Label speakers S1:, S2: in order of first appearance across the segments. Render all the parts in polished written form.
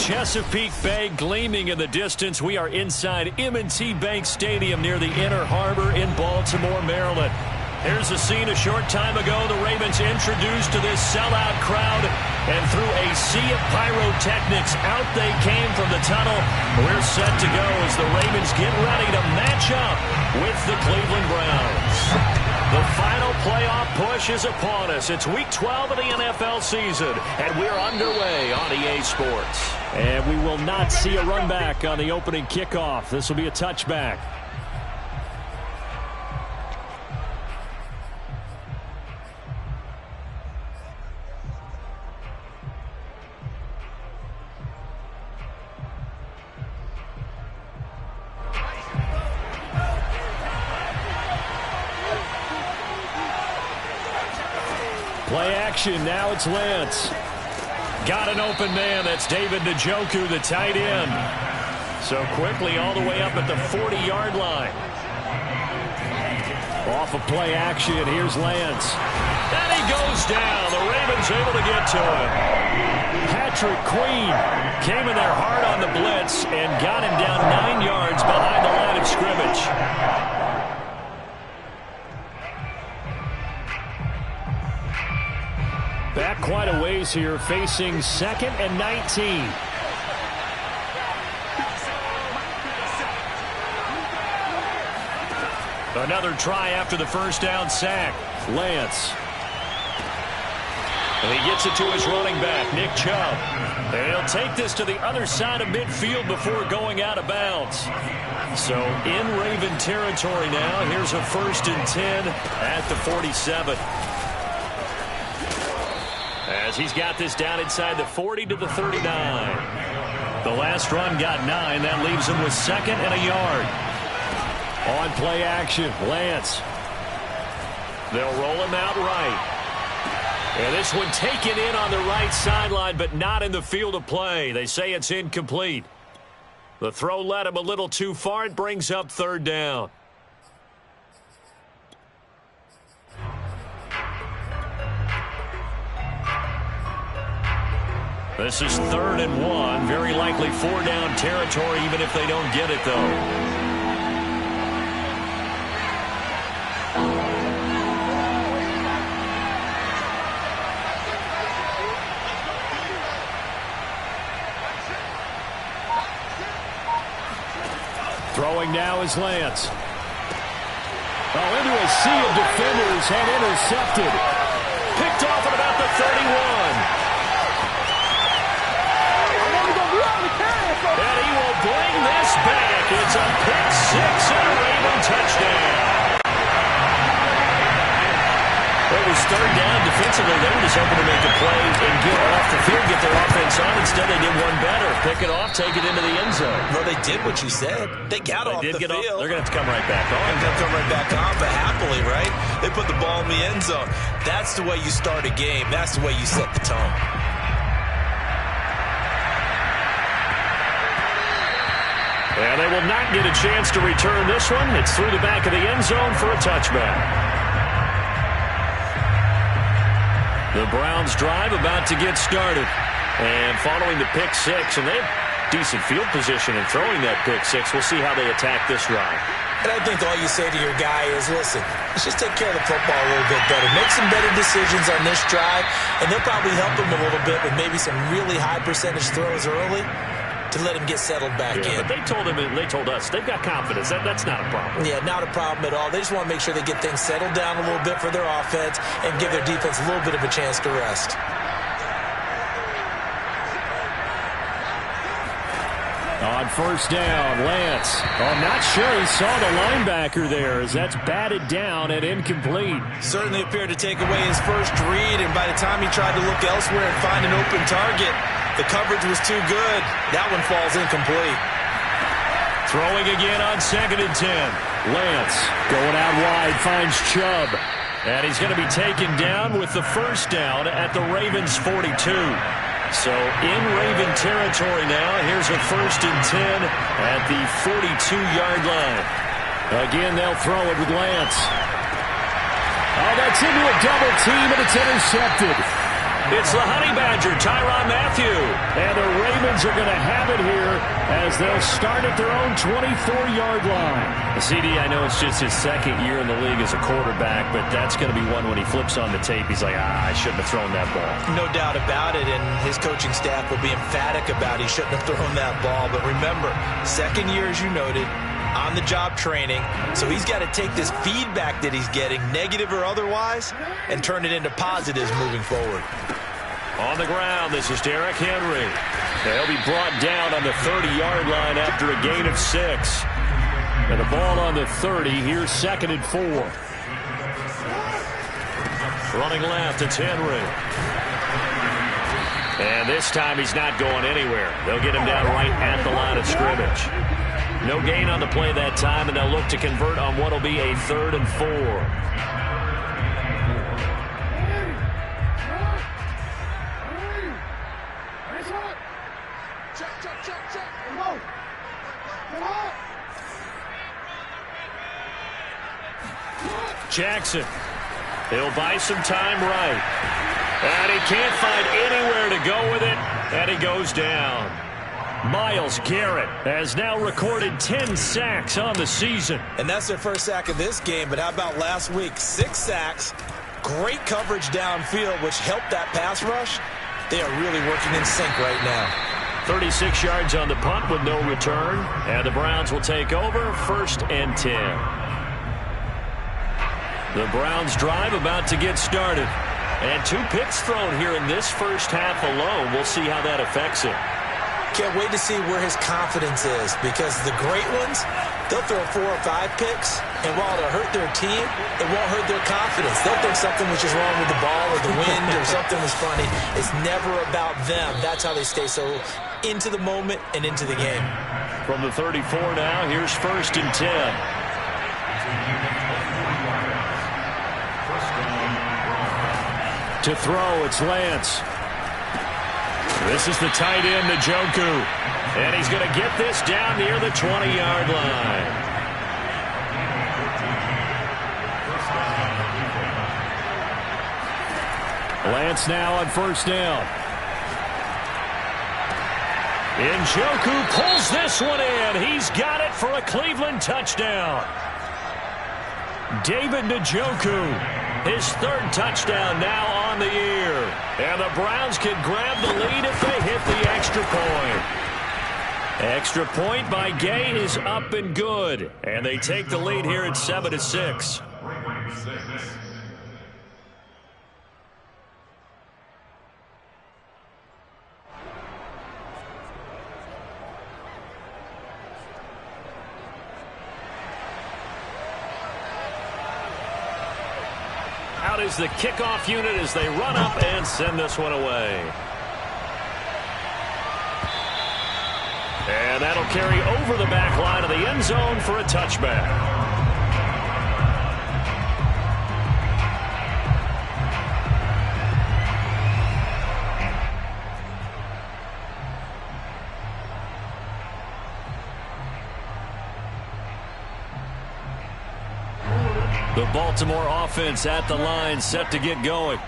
S1: Chesapeake Bay gleaming in the distance. We are inside M&T Bank Stadium near the Inner Harbor in Baltimore, Maryland. Here's a scene a short time ago. The Ravens introduced to this sellout crowd, and through a sea of pyrotechnics, out they came from the tunnel. We're set to go as the Ravens get ready to match up with the Cleveland Browns. The final playoff push is upon us. It's Week 12 of the NFL season, and we're underway on EA Sports.
S2: And we will not see a run back on the opening kickoff. This will be a touchback. Play action, now it's Lance. Got an open man, that's David Njoku, the tight end. So quickly all the way up at the 40-yard line. Off of play action, here's Lance.
S1: And he goes down, the Ravens able to get to him.
S2: Patrick Queen
S1: came in there hard on the blitz and got him down 9 yards behind the line of scrimmage.
S2: Back quite a ways here, facing 2nd and 19.
S1: Another try after the first down sack.
S2: Lance.
S1: And he gets it to his running back, Nick Chubb. And he'll take this to the other side of midfield before going out of bounds. So in Raven territory now. Here's a 1st and 10 at the 47. As he's got this down inside the 40 to the 39. The last run got 9. That leaves him with 2nd and a yard.
S2: On play action, Lance.
S1: They'll roll him out right. And this one taken in on the right sideline, but not in the field of play. They say it's incomplete. The throw led him a little too far. It brings up 3rd down. This is 3rd and 1. Very likely 4-down territory, even if they don't get it, though.
S2: Throwing now is Lance. Oh, into a sea of defenders and intercepted.
S1: Picked off at about the 31. And he will bring this back. It's a pick 6 and a Raven touchdown. It was 3rd down defensively. They were just hoping to make a play and get off the field, get their offense on. Instead, they did one better. Pick it off, take it into the end zone.
S3: Well, they did what you said. They got off the field.
S1: They're going to have to come right back on.
S3: They're going to come right back on, but happily, right? They put the ball in the end zone. That's the way you start a game. That's the way you set the tone.
S1: And they will not get a chance to return this one. It's through the back of the end zone for a touchback. The Browns drive about to get started. And following the pick 6, and they have decent field position in throwing that pick 6. We'll see how they attack this drive.
S3: And I think all you say to your guy is, listen, let's just take care of the football a little bit better. Make some better decisions on this drive, and they'll probably help him a little bit with maybe some really high percentage throws early to let him get settled back in.
S1: But they told us they've got confidence. That's not a problem.
S3: Yeah, not a problem at all. They just want to make sure they get things settled down a little bit for their offense and give their defense a little bit of a chance to rest.
S2: On 1st down, Lance. Oh, I'm not sure he saw the linebacker there as that's batted down and incomplete.
S3: Certainly appeared to take away his first read, and by the time he tried to look elsewhere and find an open target, the coverage was too good. That one falls incomplete.
S1: Throwing again on 2nd and 10.
S2: Lance going out wide, finds Chubb.
S1: And he's going to be taken down with the 1st down at the Ravens 42. So in Raven territory now, here's a 1st and 10 at the 42-yard line.
S2: Again, they'll throw it with Lance. Oh, that's into a double team, and it's intercepted.
S1: It's the Honey Badger, Tyrann Mathieu.
S2: And the Ravens are going to have it here as they'll start at their own 24-yard line.
S1: CD, I know it's just his second year in the league as a quarterback, but that's going to be one when he flips on the tape. He's like, I shouldn't have thrown that ball.
S3: No doubt about it, and his coaching staff will be emphatic about he shouldn't have thrown that ball. But remember, second year, as you noted, on-the-job training, so he's got to take this feedback that he's getting, negative or otherwise, and turn it into positives moving forward.
S1: On the ground, this is Derrick Henry. He'll be brought down on the 30-yard line after a gain of 6. And the ball on the 30. Here's 2nd and 4. Running left, it's Henry. And this time he's not going anywhere. They'll get him down right at the line of scrimmage. No gain on the play that time, and they'll look to convert on what will be a 3rd and 4. Jackson. He'll buy some time right. And he can't find anywhere to go with it, and he goes down. Myles Garrett has now recorded 10 sacks on the season.
S3: And that's their first sack of this game, but how about last week? 6 sacks, great coverage downfield, which helped that pass rush. They are really working in sync right now.
S1: 36 yards on the punt with no return, and the Browns will take over 1st and 10. The Browns drive about to get started. And 2 picks thrown here in this first half alone. We'll see how that affects him.
S3: Can't wait to see where his confidence is, because the great ones, they'll throw 4 or 5 picks, and while it'll hurt their team, it won't hurt their confidence. They'll think something was just wrong with the ball or the wind or something was funny. It's never about them. That's how they stay so into the moment and into the game.
S1: From the 34 now, here's 1st and 10. To throw, it's Lance. This is the tight end, Njoku. And he's going to get this down near the 20-yard line. Lance now on 1st down. Njoku pulls this one in. He's got it for a Cleveland touchdown. David Njoku. His 3rd touchdown now on the year. And the Browns can grab the lead if they hit the extra point. Extra point by Gay is up and good. And they take the lead here at 7-6. Out is the kickoff unit as they run up and send this one away. And that'll carry over the back line of the end zone for a touchback. The Baltimore offense at the line, set to get going.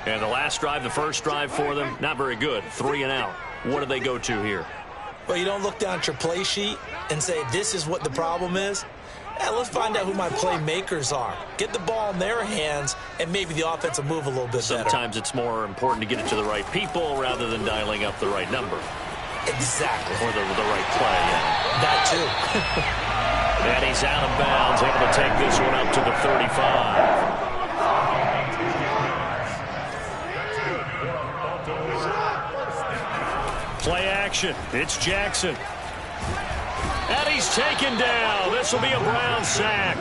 S1: And the last drive, the first drive for them, not very good. 3 and out. What do they go to here?
S3: Well, you don't look down at your play sheet and say, this is what the problem is. Let's find out who my playmakers are. Get the ball in their hands, and maybe the offense will move a little bit better.
S1: Sometimes it's more important to get it to the right people rather than dialing up the right number.
S3: Exactly.
S1: Or the right play, yeah.
S3: That too.
S1: And he's out of bounds, able to take this one up to the 35. Play action. It's Jackson. And he's taken down. This will be a Brown sack.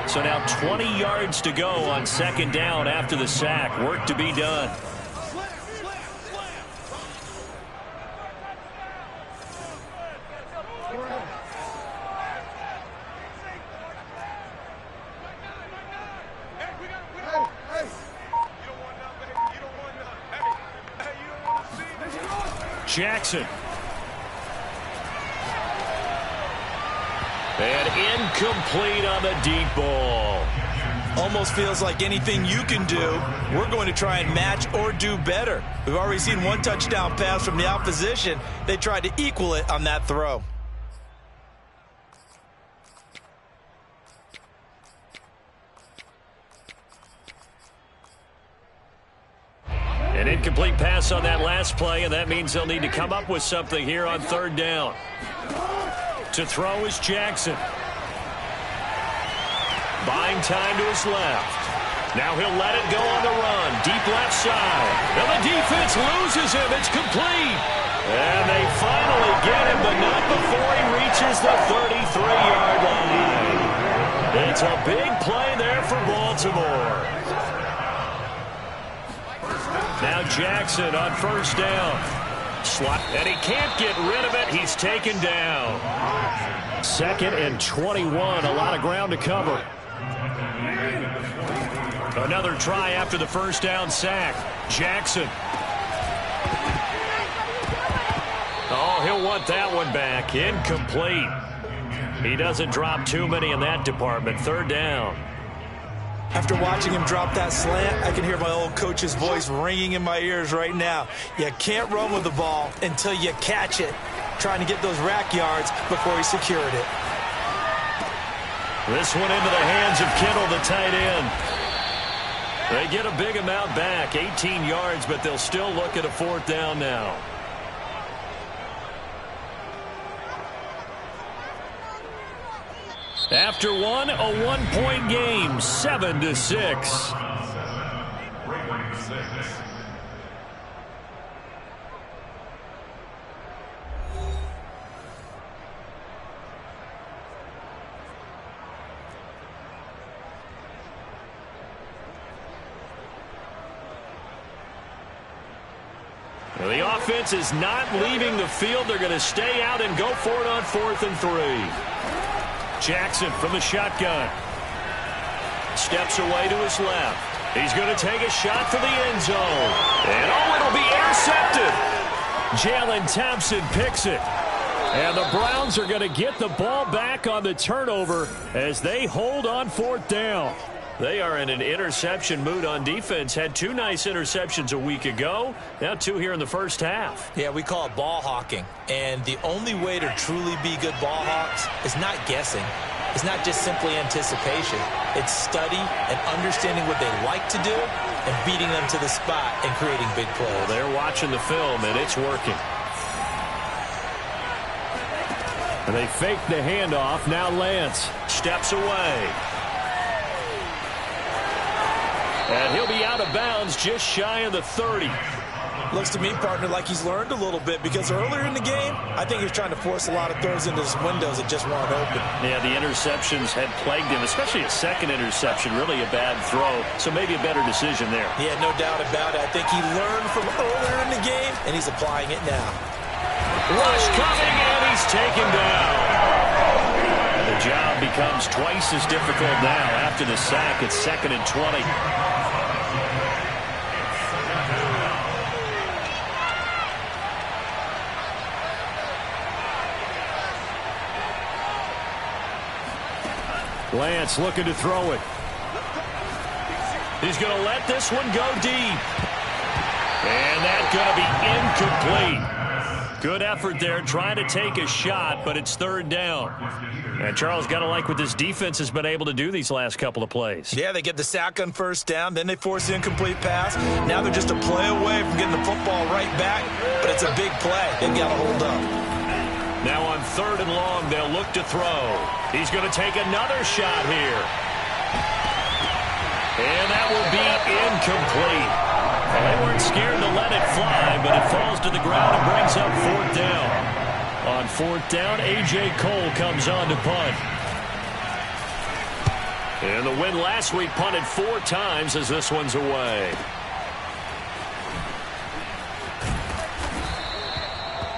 S1: So now 20 yards to go on 2nd down after the sack. Work to be done. Jackson. And incomplete on the deep ball.
S3: Almost feels like anything you can do, we're going to try and match or do better. We've already seen one touchdown pass from the opposition. They tried to equal it on that throw.
S1: An incomplete pass on that last play, and that means they'll need to come up with something here on third down. To throw is Jackson. Buying time to his left. Now he'll let it go on the run. Deep left side. And the defense loses him. It's complete. And they finally get him, but not before he reaches the 33-yard line. It's a big play there for Baltimore. Now Jackson on first down. Slot, and he can't get rid of it. He's taken down. 2nd and 21. A lot of ground to cover. Another try after the first down sack. Jackson. Oh, he'll want that one back. Incomplete. He doesn't drop too many in that department. Third down.
S3: After watching him drop that slant, I can hear my old coach's voice ringing in my ears right now. You can't run with the ball until you catch it. Trying to get those rack yards before he secured it.
S1: This one into the hands of Kittle, the tight end. They get a big amount back, 18 yards, but they'll still look at a fourth down now. After one, a one-point game, 7-6. The offense is not leaving the field. They're going to stay out and go for it on 4th and 3. Jackson from the shotgun. Steps away to his left. He's going to take a shot for the end zone. And oh, it'll be intercepted. Jalen Thompson picks it. And the Browns are going to get the ball back on the turnover as they hold on 4th down. They are in an interception mood on defense. Had 2 nice interceptions a week ago. Now 2 here in the first half.
S3: Yeah, we call it ball hawking. And the only way to truly be good ball hawks is not guessing. It's not just simply anticipation. It's study and understanding what they like to do and beating them to the spot and creating big plays.
S1: Well, they're watching the film, and it's working. And they fake the handoff. Now Lance steps away. And he'll be out of bounds just shy of the 30.
S3: Looks to me, partner, like he's learned a little bit because earlier in the game, I think he was trying to force a lot of throws into his windows that just weren't open.
S1: Yeah, the interceptions had plagued him, especially a second interception, really a bad throw. So maybe a better decision there.
S3: Yeah, no doubt about it. I think he learned from earlier in the game, and he's applying it now.
S1: Rush coming, and he's taken down. The job becomes twice as difficult now after the sack. It's 2nd and 20. Lance looking to throw it. He's going to let this one go deep. And that's going to be incomplete. Good effort there trying to take a shot, but it's 3rd down. And Charles, got to like what this defense has been able to do these last couple of plays.
S3: Yeah, they get the sack on first down, then they force the incomplete pass. Now they're just a play away from getting the football right back, but it's a big play. They've got to hold up.
S1: Now on 3rd and long, they'll look to throw. He's going to take another shot here. And that will be incomplete. Well, they weren't scared to let it fly, but it falls to the ground and brings up 4th down. On 4th down, A.J. Cole comes on to punt. And the win last week punted 4 times as this one's away.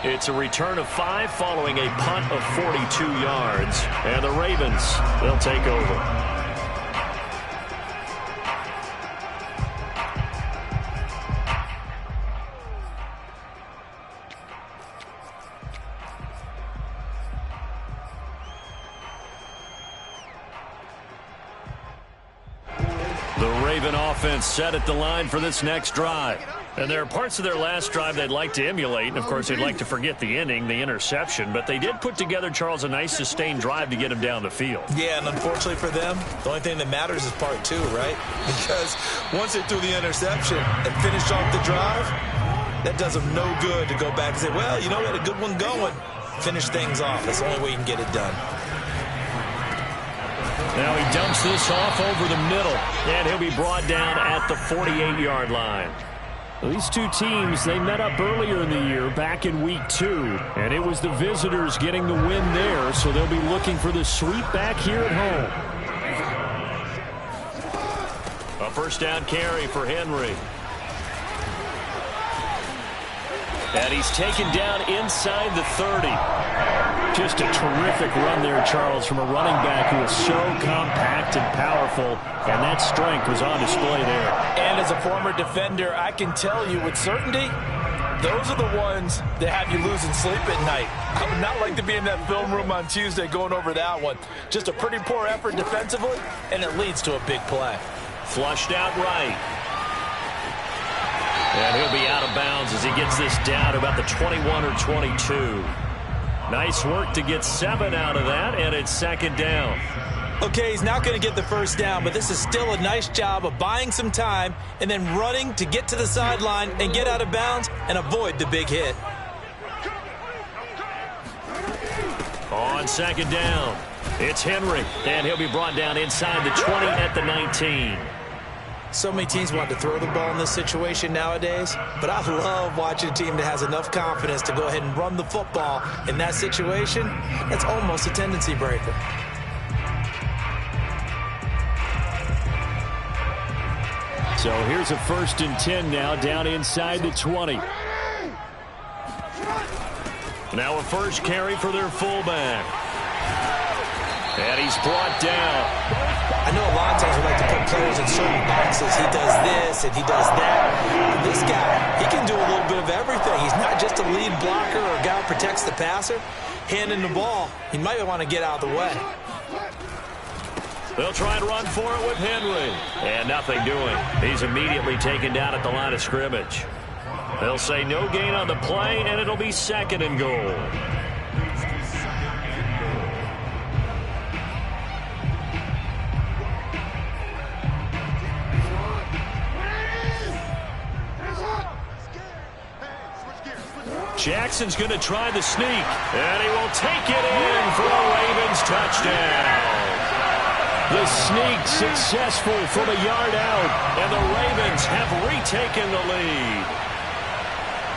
S1: It's a return of 5 following a punt of 42 yards. And the Ravens, they'll take over. The Raven offense set at the line for this next drive. And there are parts of their last drive they'd like to emulate. And, of course, they'd like to forget the inning, the interception. But they did put together, Charles, a nice sustained drive to get him down the field.
S3: Yeah, and unfortunately for them, the only thing that matters is part two, right? Because once they threw the interception and finished off the drive, that does them no good to go back and say, well, you know, we had a good one going. Finish things off. That's the only way you can get it done.
S1: Now he dumps this off over the middle, and he'll be brought down at the 48-yard line. These two teams, they met up earlier in the year back in week 2, and it was the visitors getting the win there, so they'll be looking for the sweep back here at home. A first down carry for Henry. And he's taken down inside the 30. Just a terrific run there, Charles, from a running back who is so compact and powerful, and that strength was on display there.
S3: And as a former defender, I can tell you with certainty, those are the ones that have you losing sleep at night. I would not like to be in that film room on Tuesday going over that one. Just a pretty poor effort defensively, and it leads to a big play.
S1: Flushed out right. And he'll be out of bounds as he gets this down to about the 21 or 22. Nice work to get 7 out of that, and it's second down.
S3: Okay, he's not going to get the first down, but this is still a nice job of buying some time and then running to get to the sideline and get out of bounds and avoid the big hit.
S1: On second down, it's Henry, and he'll be brought down inside the 20 at the 19.
S3: So many teams want to throw the ball in this situation nowadays, but I love watching a team that has enough confidence to go ahead and run the football in that situation. That's almost a tendency breaker.
S1: So here's a 1st and 10 now, down inside the 20. Now a first carry for their fullback. And he's brought down.
S3: I know a lot of times we like to put players in certain boxes. He does this and he does that. This guy, he can do a little bit of everything. He's not just a lead blocker or a guy who protects the passer. Handing the ball, he might want to get out of the way.
S1: They'll try and run for it with Henry. And nothing doing. He's immediately taken down at the line of scrimmage. They'll say no gain on the play, and it'll be 2nd and goal. Jackson's going to try the sneak, and he will take it in for a Ravens touchdown. The sneak successful from a yard out, and the Ravens have retaken the lead.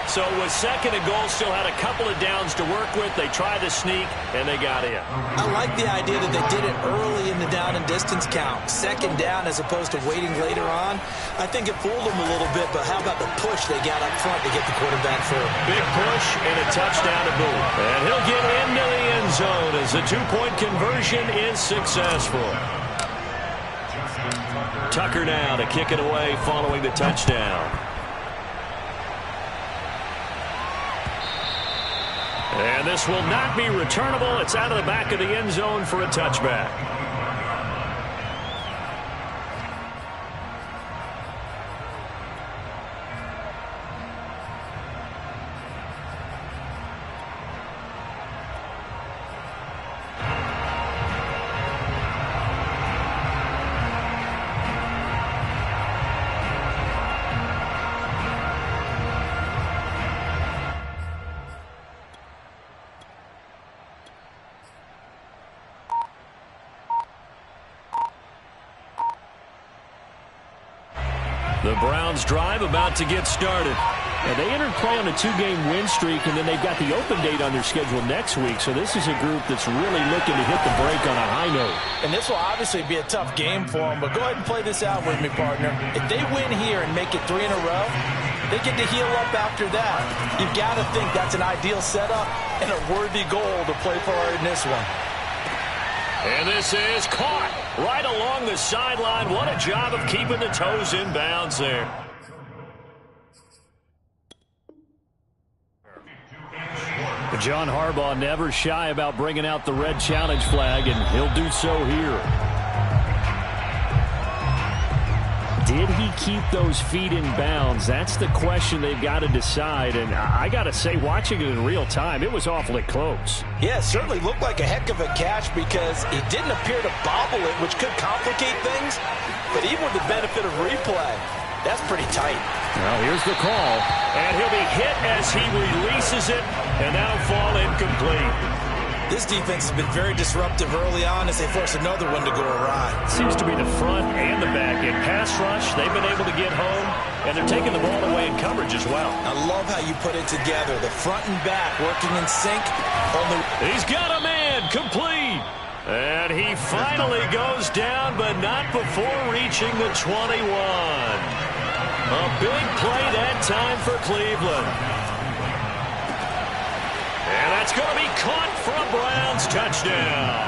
S1: So with 2nd and goal, still had a couple of downs to work with. They tried the sneak, and they got in.
S3: I like the idea that they did it early in the down and distance count. 2nd down as opposed to waiting later on. I think it fooled them a little bit, but how about the push they got up front to get the quarterback through?
S1: Big push and a touchdown to boot. And he'll get into the end zone as the 2-point conversion is successful. Tucker now to kick it away following the touchdown. And this will not be returnable. It's out of the back of the end zone for a touchback. The Browns drive about to get started. And they entered play on a 2-game win streak, and then they've got the open date on their schedule next week. So this is a group that's really looking to hit the break on a high note.
S3: And this will obviously be a tough game for them, but go ahead and play this out with me, partner. If they win here and make it 3 in a row, they get to heal up after that. You've got to think that's an ideal setup and a worthy goal to play for in this one.
S1: And this is caught right along the sideline. What a job of keeping the toes in bounds there. John Harbaugh never shy about bringing out the red challenge flag, and he'll do so here.
S2: Did he keep those feet in bounds? That's the question they've got to decide. And I got to say, watching it in real time, it was awfully close.
S3: Yeah, it certainly looked like a heck of a catch because he didn't appear to bobble it, which could complicate things. But even with the benefit of replay, that's pretty tight.
S1: Well, here's the call. And he'll be hit as he releases it, and that'll fall incomplete.
S3: This defense has been very disruptive early on as they force another one to go awry.
S1: Seems to be the front and the back end. Pass rush, they've been able to get home, and they're taking the ball away in coverage as well.
S3: I love how you put it together. The front and back working in sync.
S1: He's got a man, complete. And he finally goes down, but not before reaching the 21. A big play that time for Cleveland. And that's going to be caught for a Browns touchdown.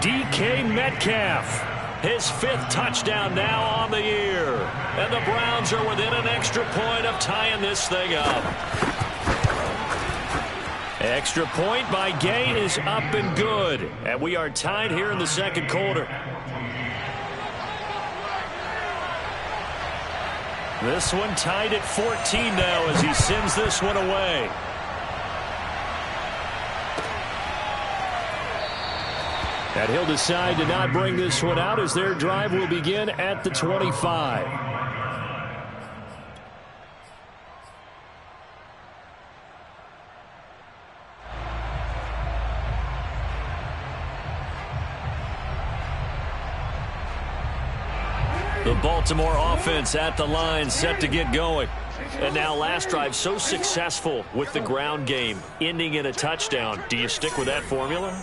S1: DK Metcalf, his 5th touchdown now on the year. And the Browns are within an extra point of tying this thing up. Extra point by Gay is up and good. And we are tied here in the second quarter. This one tied at 14 now as he sends this one away. And he'll decide to not bring this one out as their drive will begin at the 25. The Baltimore offense at the line, set to get going. And now last drive so successful with the ground game, ending in a touchdown. Do you stick with that formula?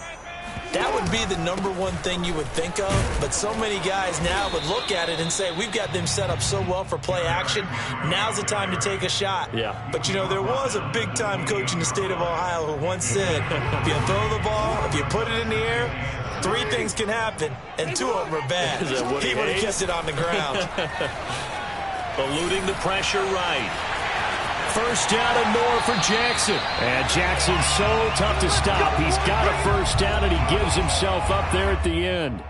S3: That would be the #1 thing you would think of, but so many guys now would look at it and say, we've got them set up so well for play action. Now's the time to take a shot.
S1: Yeah.
S3: But, you know, there was a big-time coach in the state of Ohio who once said, if you throw the ball, if you put it in the air, 3 things can happen, and 2 of them are bad. He would have kept it on the ground.
S1: Eluding the pressure right. First down and more for Jackson. And Jackson's so tough to stop. He's got a first down, and he gives himself up there at the end.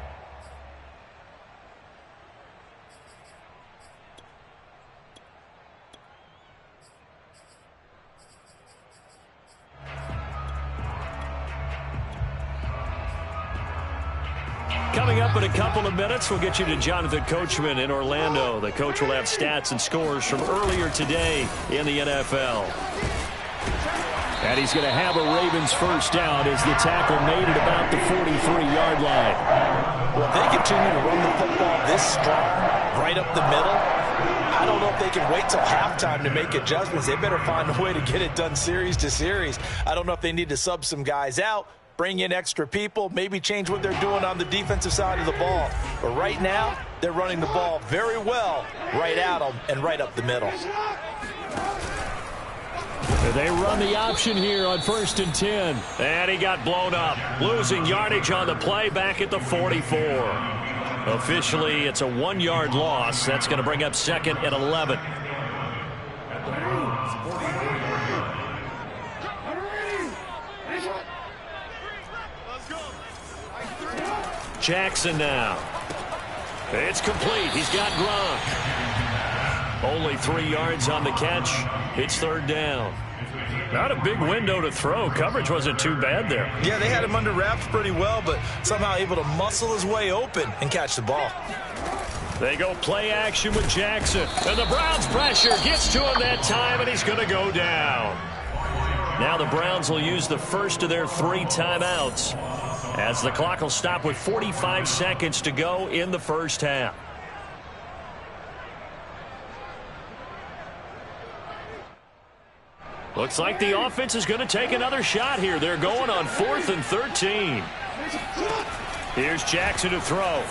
S1: Coming up in a couple of minutes, we'll get you to Jonathan Coachman in Orlando. The coach will have stats and scores from earlier today in the NFL. And he's going to have a Ravens first down as the tackle made at about the 43-yard line.
S3: Well, if they continue to run the football this strong, right up the middle, I don't know if they can wait till halftime to make adjustments. They better find a way to get it done series to series. I don't know if they need to sub some guys out, bring in extra people, maybe change what they're doing on the defensive side of the ball. But right now, they're running the ball very well right at them and right up the middle.
S1: They run the option here on 1st and 10. And he got blown up. Losing yardage on the play back at the 44. Officially, it's a 1-yard loss. That's going to bring up 2nd and 11. Jackson now. It's complete. He's got Gronk. Only 3 yards on the catch. It's 3rd down. Not a big window to throw. Coverage wasn't too bad there.
S3: Yeah, they had him under wraps pretty well, but somehow able to muscle his way open and catch the ball.
S1: They go play action with Jackson. And the Browns pressure gets to him that time, and he's going to go down. Now the Browns will use the first of their 3 timeouts, as the clock will stop with 45 seconds to go in the first half. Looks like the offense is going to take another shot here. They're going on 4th and 13. Here's Jackson to throw.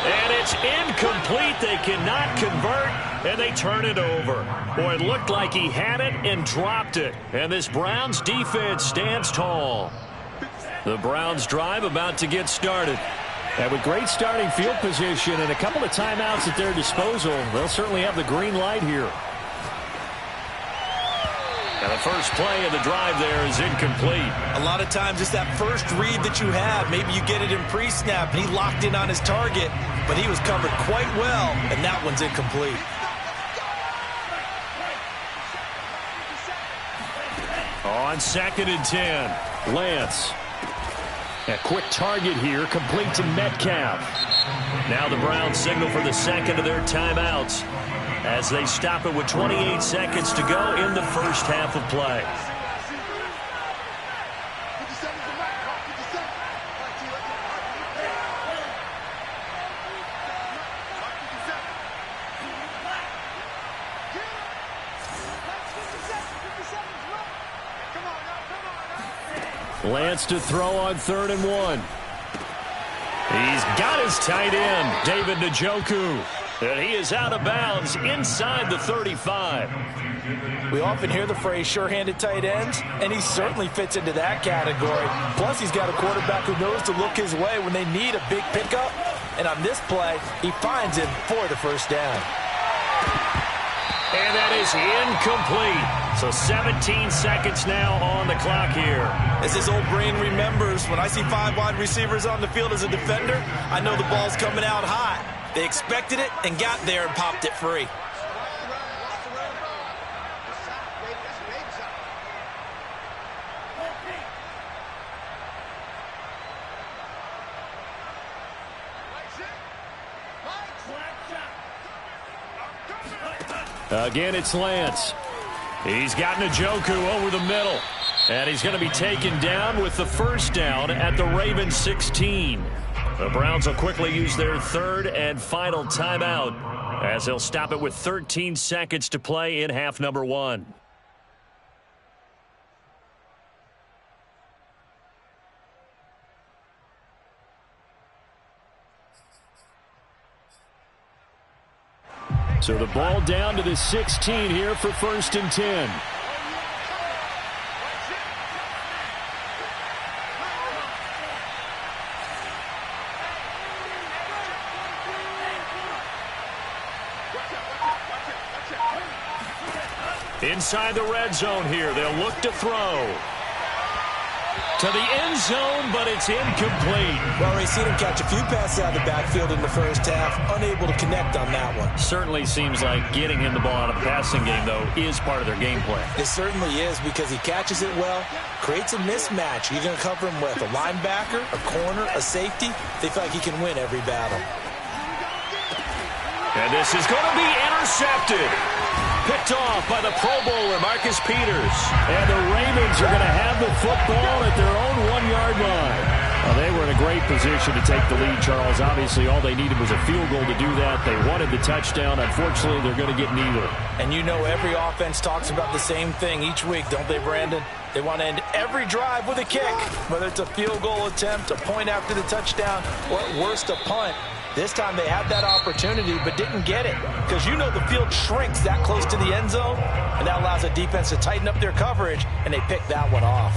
S1: And it's incomplete. They cannot convert, and they turn it over. Boy, it looked like he had it and dropped it. And this Browns defense stands tall. The Browns drive about to get started. And with great starting field position and a couple of timeouts at their disposal, they'll certainly have the green light here. And the first play of the drive there is incomplete.
S3: A lot of times it's that first read that you have. Maybe you get it in pre-snap, and he locked in on his target, but he was covered quite well, and that one's incomplete.
S1: On 2nd and 10, Lance. A quick target here, complete to Metcalf. Now the Browns signal for the second of their timeouts as they stop it with 28 seconds to go in the first half of play. Lance to throw on 3rd and 1. He's got his tight end, David Njoku. And he is out of bounds inside the 35.
S3: We often hear the phrase sure-handed tight ends, and he certainly fits into that category. Plus, he's got a quarterback who knows to look his way when they need a big pickup. And on this play, he finds him for the first down.
S1: And that is incomplete. So 17 seconds now on the clock here.
S3: As his old brain remembers, when I see 5 wide receivers on the field as a defender, I know the ball's coming out hot. They expected it and got there and popped it free.
S1: Again, it's Lance. He's got Njoku over the middle. And he's going to be taken down with the first down at the Ravens 16. The Browns will quickly use their 3rd and final timeout as they'll stop it with 13 seconds to play in half number 1. So the ball down to the 16 here for 1st and 10. Inside the red zone here, they'll look to throw. To the end zone, but it's incomplete.
S3: Well, we've seen him catch a few passes out of the backfield in the first half, unable to connect on that one.
S1: Certainly seems like getting him the ball out of the passing game, though, is part of their game plan.
S3: It certainly is because he catches it well, creates a mismatch. You're going to cover him with a linebacker, a corner, a safety. They feel like he can win every battle.
S1: And this is going to be intercepted. Picked off by the Pro Bowler, Marcus Peters. And the Ravens are going to have the football at their own 1-yard line. Well, they were in a great position to take the lead, Charles. Obviously, all they needed was a field goal to do that. They wanted the touchdown. Unfortunately, they're going to get neither.
S3: And you know every offense talks about the same thing each week, don't they, Brandon? They want to end every drive with a kick, whether it's a field goal attempt, a point after the touchdown, or at worst, a punt. This time they had that opportunity but didn't get it because you know the field shrinks that close to the end zone, and that allows the defense to tighten up their coverage, and they picked that one off.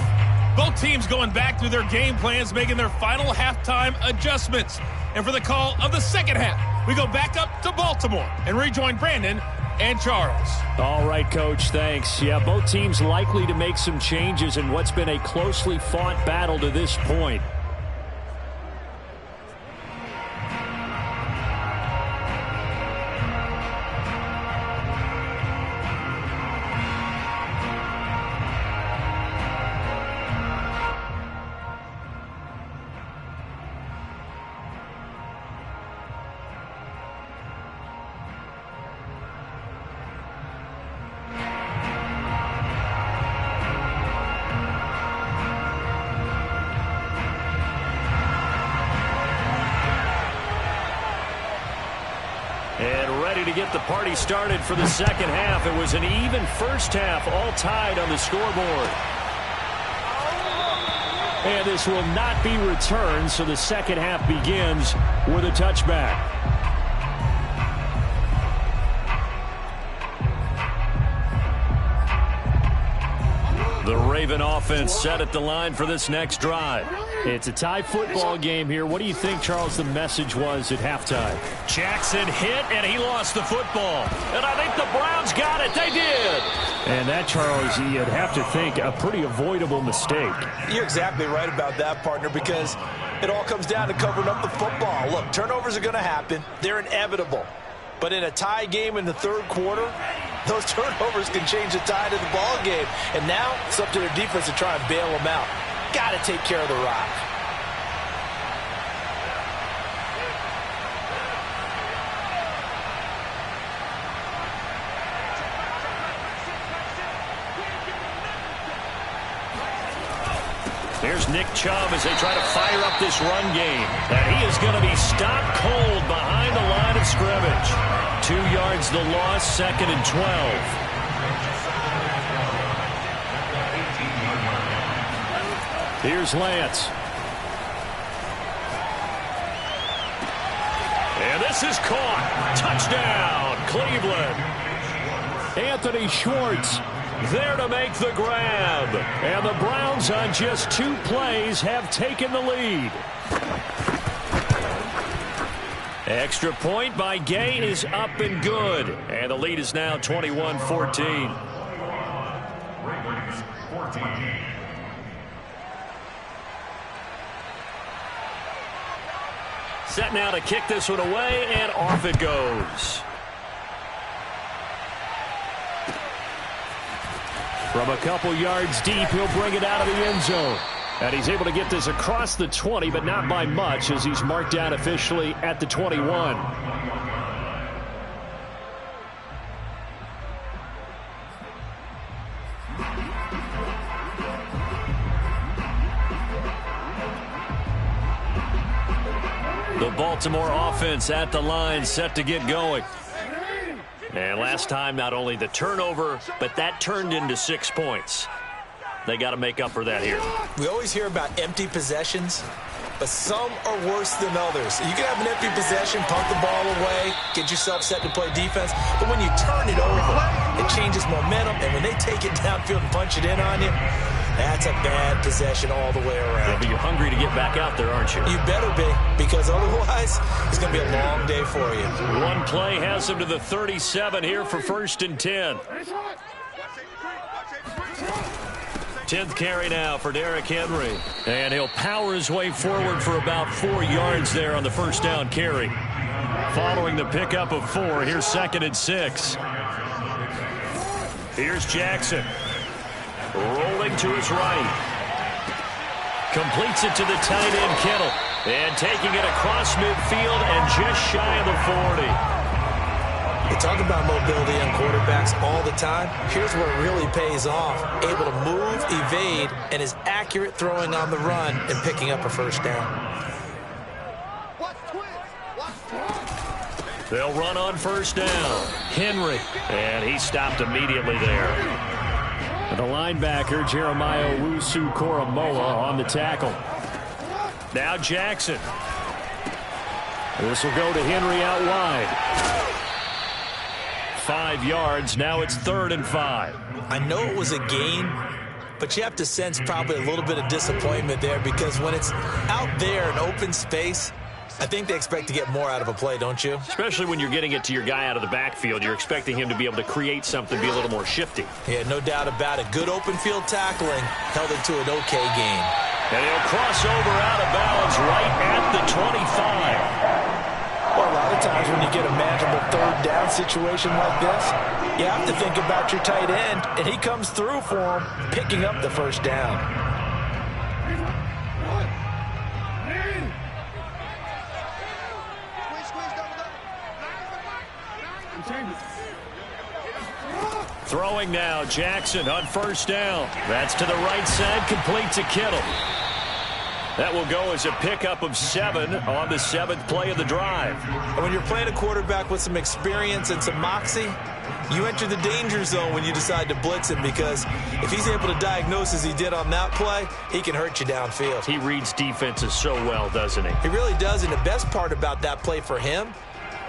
S4: Both teams going back through their game plans, making their final halftime adjustments. And for the call of the second half, we go back up to Baltimore and rejoin Brandon and Charles.
S1: All right, Coach, thanks. Yeah, both teams likely to make some changes in what's been a closely fought battle to this point. And ready to get the party started for the second half. It was an even first half, all tied on the scoreboard. And this will not be returned, so the second half begins with a touchback. The Raven offense set at the line for this next drive.
S2: It's a tie football game here. What do you think, Charles, the message was at halftime?
S1: Jackson hit, and he lost the football. And I think the Browns got it. They did.
S2: And that, Charles, you'd have to think a pretty avoidable mistake.
S3: You're exactly right about that, partner, because it all comes down to covering up the football. Look, turnovers are going to happen. They're inevitable. But in a tie game in the third quarter, those turnovers can change the tide of the ball game. And now it's up to their defense to try and bail them out. Got to take care of the rock.
S1: Here's Nick Chubb as they try to fire up this run game. And he is going to be stopped cold behind the line of scrimmage. 2 yards the loss, 2nd and 12.
S2: Here's Lance.
S1: And this is caught. Touchdown, Cleveland.
S2: Anthony Schwartz
S1: there to make the grab. And the Browns on just 2 plays have taken the lead. Extra point by Gay is up and good. And the lead is now 21-14. Set now to kick this one away, and off it goes.
S2: From a couple yards deep, he'll bring it out of the end zone. And he's able to get this across the 20, but not by much, as he's marked down officially at the 21.
S1: The Baltimore offense at the line, set to get going. And last time, not only the turnover, but that turned into 6 points. They got to make up for that here.
S3: We always hear about empty possessions, but some are worse than others. You can have an empty possession, pump the ball away, get yourself set to play defense, but when you turn it over, it changes momentum, and when they take it downfield and punch it in on you, that's a bad possession all the way around.
S1: But you're hungry to get back out there, aren't you?
S3: You better be, because otherwise it's going to be a long day for you.
S1: One play has them to the 37 here for 1st and 10. 10th carry now for Derrick Henry. And he'll power his way forward for about 4 yards there on the first down carry. Following the pickup of 4, here's 2nd and 6. Here's Jackson. Rolling to his right. Completes it to the tight end, Kittle. And taking it across midfield and just shy of the 40.
S3: You talk about mobility on quarterbacks all the time. Here's where it really pays off. Able to move, evade, and is accurate throwing on the run and picking up a first down.
S1: They'll run on first down. Henry. And he stopped immediately there.
S2: And the linebacker, Jeremiah Owusu-Koramoah, on the tackle.
S1: Now Jackson.
S2: This will go to Henry out wide.
S1: 5 yards. Now it's 3rd and 5.
S3: I know it was a gain, but you have to sense probably a little bit of disappointment there, because when it's out there in open space, I think they expect to get more out of a play, don't you?
S1: Especially when you're getting it to your guy out of the backfield. You're expecting him to be able to create something, be a little more shifty.
S3: Yeah, no doubt about it. Good open field tackling held it to an okay game.
S1: And he'll cross over out of bounds right at the 25.
S3: Well, a lot of times when you get a manageable 3rd down situation like this, you have to think about your tight end, and he comes through for him, picking up the first down.
S1: Throwing now, Jackson on first down. That's to the right side, complete to Kittle. That will go as a pickup of 7 on the 7th play of the drive.
S3: And when you're playing a quarterback with some experience and some moxie, you enter the danger zone when you decide to blitz him, because if he's able to diagnose as he did on that play, he can hurt you downfield.
S1: He reads defenses so well, doesn't he?
S3: He really does, and the best part about that play for him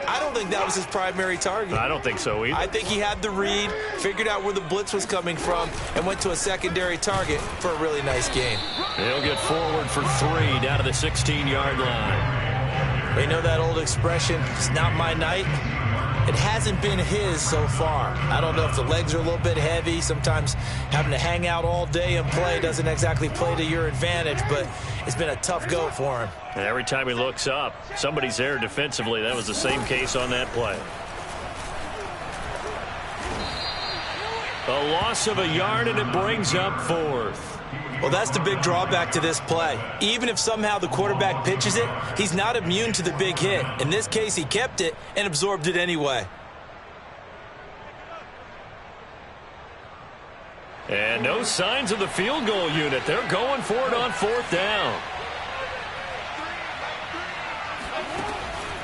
S3: I don't think that was his primary target.
S2: I don't think so either.
S3: I think he had the read, figured out where the blitz was coming from, and went to a secondary target for a really nice game.
S1: He'll get forward for 3 down to the 16-yard line.
S3: You know that old expression, it's not my night? It hasn't been his so far. I don't know if the legs are a little bit heavy. Sometimes having to hang out all day and play doesn't exactly play to your advantage, but it's been a tough go for him.
S1: And every time he looks up, somebody's there defensively. That was the same case on that play. A loss of a yard, and it brings up 4th.
S3: Well, that's the big drawback to this play. Even if somehow the quarterback pitches it, he's not immune to the big hit. In this case, he kept it and absorbed it anyway.
S1: And no signs of the field goal unit. They're going for it on 4th down.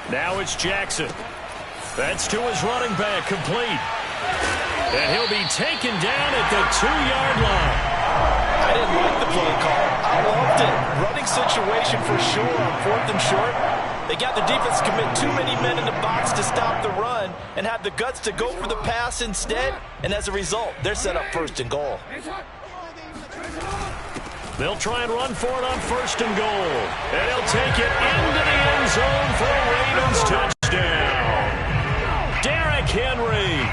S1: Now it's Jackson. That's to his running back, complete. And he'll be taken down at the 2-yard line.
S5: I didn't like the play call. I loved it. Running situation for sure on 4th and short. They got the defense to commit too many men in the box to stop the run and had the guts to go for the pass instead. And as a result, they're set up 1st and goal.
S1: They'll try and run for it on 1st and goal. And he'll take it into the end zone for a Ravens touchdown. Derrick Henry,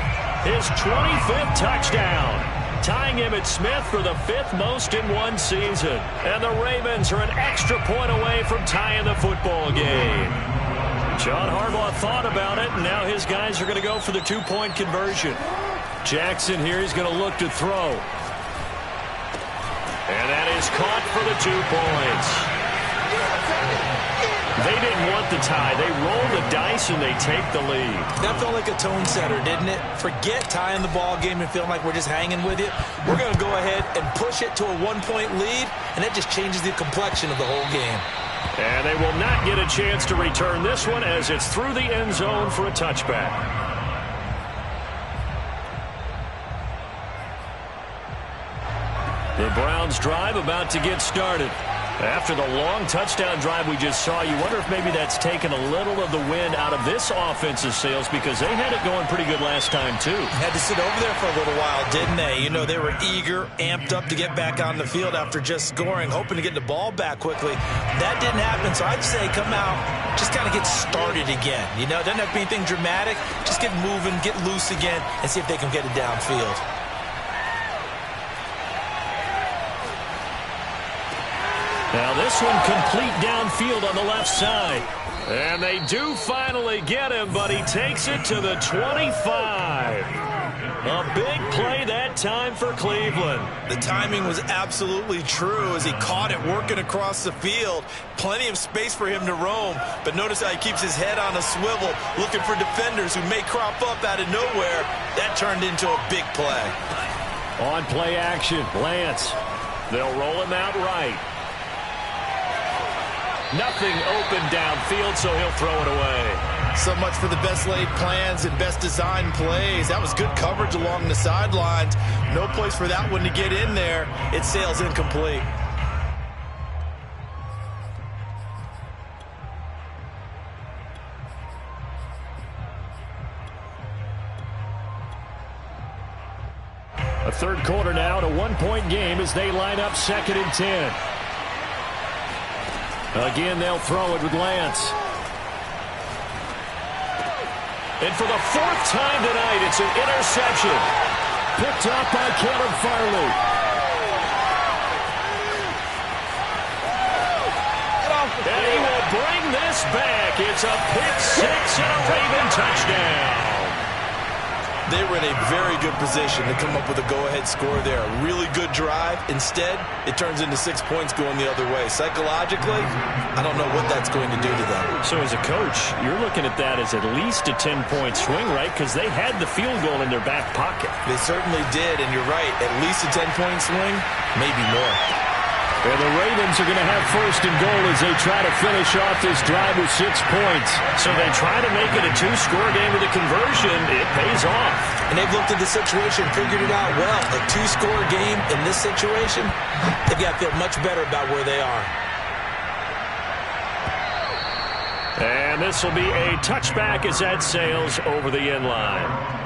S1: his 25th touchdown. Tying Emmitt Smith for the 5th most in one season. And the Ravens are an extra point away from tying the football game. John Harbaugh thought about it, and now his guys are going to go for the 2-point conversion. Jackson here is going to look to throw. And that is caught for the 2 points. They didn't want the tie. They roll the dice and they take the lead.
S3: That felt like a tone setter, didn't it? Forget tying the ball game and feeling like we're just hanging with it. We're going to go ahead and push it to a 1-point lead, and that just changes the complexion of the whole game.
S1: And they will not get a chance to return this one as it's through the end zone for a touchback. The Browns drive about to get started. After the long touchdown drive we just saw, you wonder if maybe that's taken a little of the wind out of this offensive sails, because they had it going pretty good last time, too.
S3: Had to sit over there for a little while, didn't they? You know, they were eager, amped up to get back on the field after just scoring, hoping to get the ball back quickly. That didn't happen, so I'd say come out, just kind of get started again. You know, doesn't have to be anything dramatic. Just get moving, get loose again, and see if they can get it downfield.
S1: Now this one complete downfield on the left side. And they do finally get him, but he takes it to the 25. A big play that time for Cleveland.
S3: The timing was absolutely true as he caught it working across the field. Plenty of space for him to roam, but notice how he keeps his head on a swivel, looking for defenders who may crop up out of nowhere. That turned into a big play.
S1: On play action, Lance. They'll roll him out right. Nothing open downfield, so he'll throw it away.
S5: So much for the best laid plans and best designed plays. That was good coverage along the sidelines. No place for that one to get in there. It sails incomplete.
S1: A third quarter now, and a 1-point game as they line up 2nd and 10. Again, they'll throw it with Lance. And for the 4th time tonight, it's an interception. Picked up by Caleb Farley. And he will bring this back. It's a pick 6 and a Raven touchdown.
S3: They were in a very good position to come up with a go-ahead score there. A really good drive. Instead, it turns into 6 points going the other way. Psychologically, I don't know what that's going to do to them.
S1: So as a coach, you're looking at that as at least a 10-point swing, right? Because they had the field goal in their back pocket.
S3: They certainly did, and you're right. At least a 10-point swing, maybe more.
S1: And the Ravens are going to have 1st and goal as they try to finish off this drive with 6 points. So they try to make it a 2-score game with a conversion. It pays off.
S3: And they've looked at the situation, figured it out well. A 2-score game in this situation, they've got to feel much better about where they are.
S1: And this will be a touchback as that sails over the end line.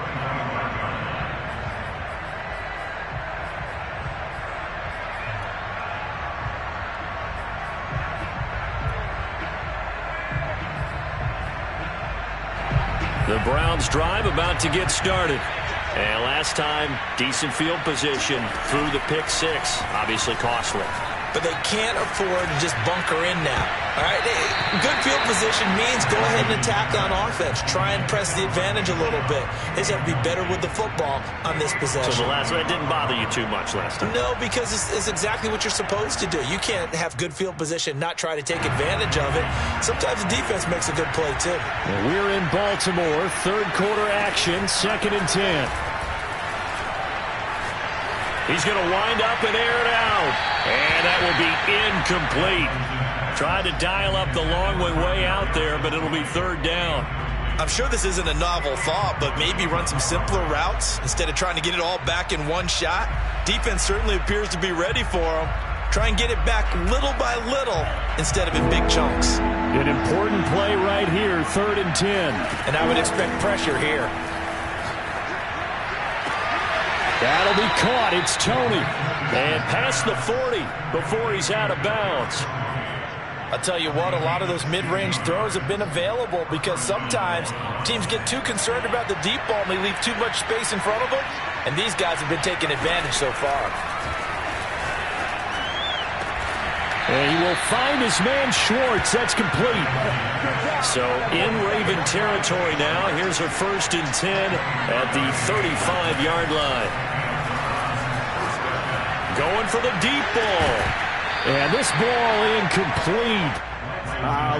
S1: The Browns drive about to get started. And last time, decent field position through the pick six. Obviously costly.
S3: But they can't afford to just bunker in now. All right, good field position means go ahead and attack on offense. Try and press the advantage a little bit. They just have to be better with the football on this possession.
S1: So the last one didn't bother you too much last time?
S3: No, because it's exactly what you're supposed to do. You can't have good field position, not try to take advantage of it. Sometimes the defense makes a good play, too.
S2: Well, we're in Baltimore. Third quarter action, 2nd and 10.
S1: He's going to wind up and air it out. And that will be incomplete. Tried to dial up the long way out there, but it'll be third down.
S5: I'm sure this isn't a novel thought, but maybe run some simpler routes instead of trying to get it all back in one shot. Defense certainly appears to be ready for him. Try and get it back little by little instead of in big chunks.
S2: An important play right here, 3rd and 10.
S5: And I would expect pressure here.
S2: That'll be caught. It's Tony.
S1: And past the 40 before he's out of bounds.
S5: I'll tell you what, a lot of those mid-range throws have been available because sometimes teams get too concerned about the deep ball and they leave too much space in front of them. And these guys have been taking advantage so far.
S2: And he will find his man Schwartz. That's complete.
S1: So in Raven territory now. Here's a 1st and 10 at the 35-yard line. Going for the deep ball.
S2: And this ball incomplete.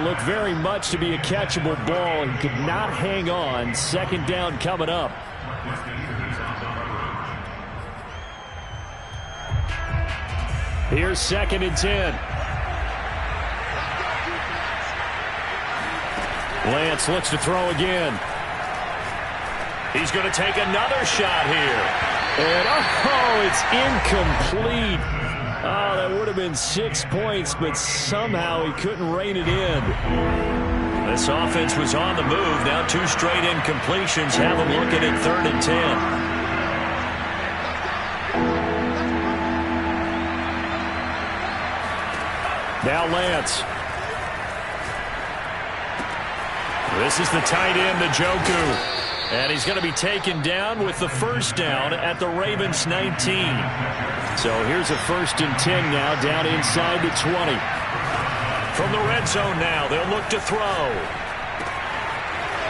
S2: Looked very much to be a catchable ball. He could not hang on. 2nd down coming up. Here's 2nd and 10. Lance looks to throw again.
S1: He's going to take another shot here.
S2: And it's incomplete. Oh, that would have been 6 points, but somehow he couldn't rein it in.
S1: This offense was on the move. Now 2 straight incompletions have them looking at 3rd and 10.
S2: Now Lance.
S1: This is the tight end, Njoku. And he's going to be taken down with the 1st down at the Ravens 19.
S2: So here's a 1st and 10 now, down inside the 20.
S1: From the red zone now, they'll look to throw.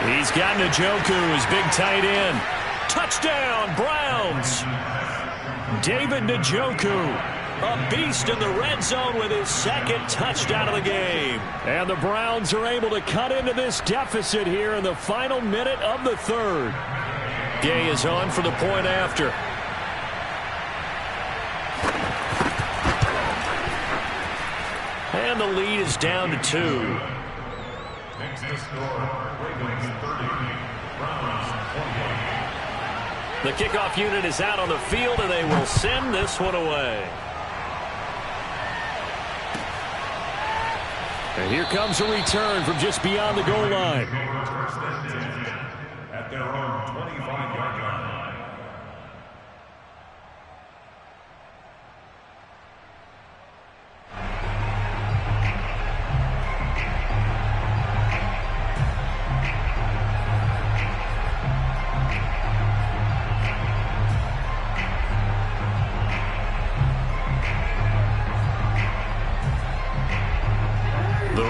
S1: He's got Njoku, his big tight end. Touchdown, Browns! David Njoku, a beast in the red zone with his 2nd touchdown of the game.
S2: And the Browns are able to cut into this deficit here in the final minute of the 3rd.
S1: Gay is on for the point after. And the lead is down to 2.
S6: Next to score, Ravens 30, Browns 28.
S1: The kickoff unit is out on the field, and they will send this one away.
S2: And here comes a return from just beyond the goal line.
S6: At their own 25-yard line.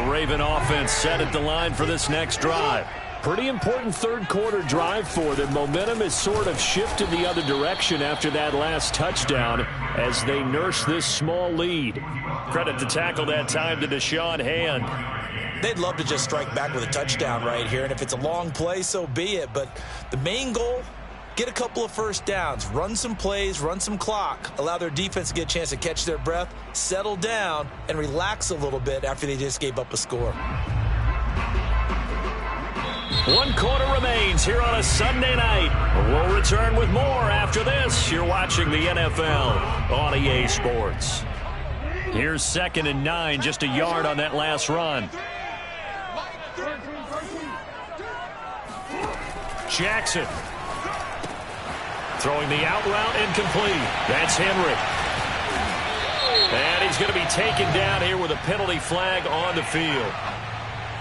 S1: Raven offense set at the line for this next drive.
S2: Pretty important 3rd quarter drive for them. Momentum has sort of shifted the other direction after that last touchdown as they nurse this small lead.
S1: Credit to tackle that time to Deshaun Hand.
S3: They'd love to just strike back with a touchdown right here, and if it's a long play, so be it. But the main goal, get a couple of 1st downs, run some plays, run some clock, allow their defense to get a chance to catch their breath, settle down, and relax a little bit after they just gave up a score.
S1: 1 quarter remains here on a Sunday night. We'll return with more after this. You're watching the NFL on EA Sports. Here's 2nd and 9, just a yard on that last run. Jackson. Throwing the out route incomplete. That's Henry. And he's going to be taken down here with a penalty flag on the field.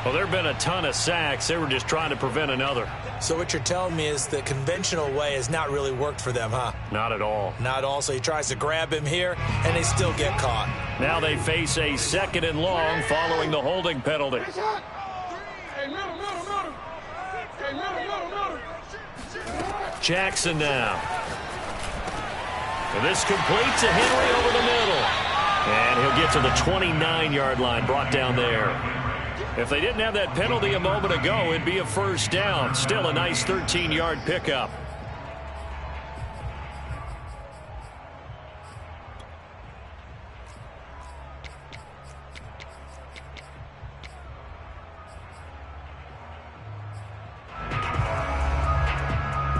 S1: Well, there have been a ton of sacks. They were just trying to prevent another.
S3: So what you're telling me is the conventional way has not really worked for them, huh?
S1: Not at all.
S3: Not at all. So he tries to grab him here, and they still get caught.
S1: Now they face a 2nd and long following the holding penalty. Jackson now. And this complete to Henry over the middle. And he'll get to the 29-yard line, brought down there. If they didn't have that penalty a moment ago, it'd be a first down. Still a nice 13-yard pickup.